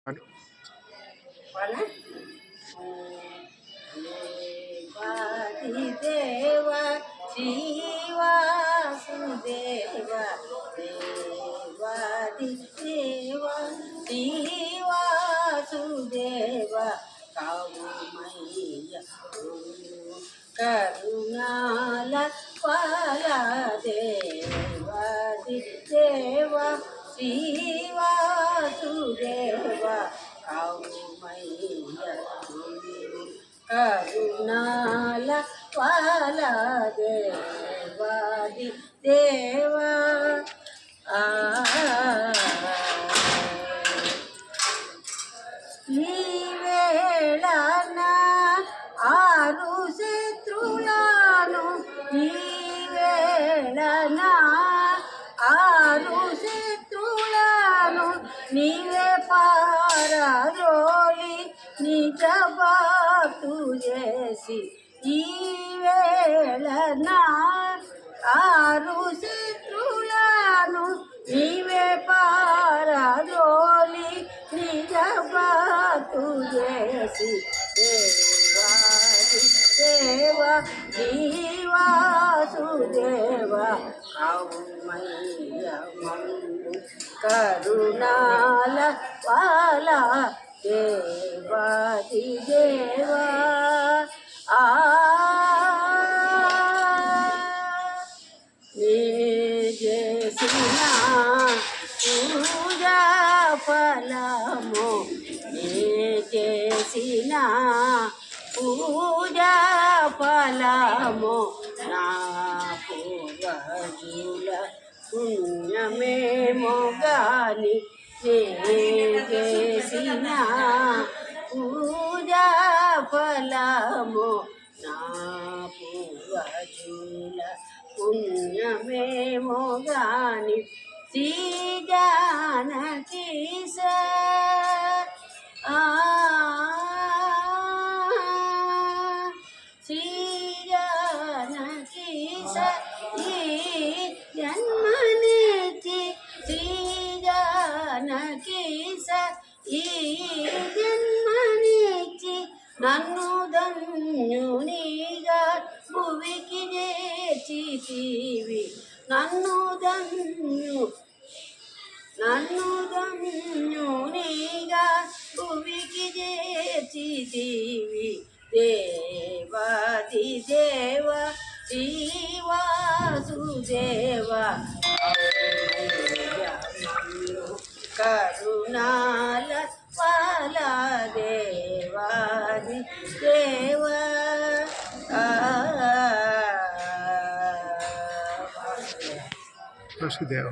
అని దేవ శ్రీవాసుదేవ దేవాది దేవ శ్రీవాసుదేవ కావుమయ్య కరుణాల పాల దేవాది దేవ శ్రీవాసుదేవ కావుమయ్య కరుణాల పాల దేవాది దేవా ఈ వేళన ఆరు శత్రులను ఈ వేళన ఆరు శత్రులను నీవే పారరోలి నిజ భక్తు చేసి ఈ వేళన ఆరు శత్రులను నీవే పారరోలి నిజ భక్తు చేసి దేవాది దేవ జీవాసుదేవ కావుమయ్య మమ్ము కరుణాల పాల దేవాది దేవా చేసిన పూజా ఫలము చేసిన పూజా ఫలము నా పూర్వజుల పుణ్యమేమో గాని చేసిన పూజా ఫలము నా పూర్వజుల పుణ్యమేమో గాని శ్రీ జానకి శ్రీ జానకి ఈ జన్మనిచ్చి శ్రీ జానకి ఈ జన్మనిచ్చి నన్ను ధన్యునిగా భువికి చేర్చితివి నన్ను ధన్యునిగా భువికి చేర్చితివి దేవాది దేవ శ్రీవాసుదేవ కరుణాల పాల దేవాది దేవ వసుదేవ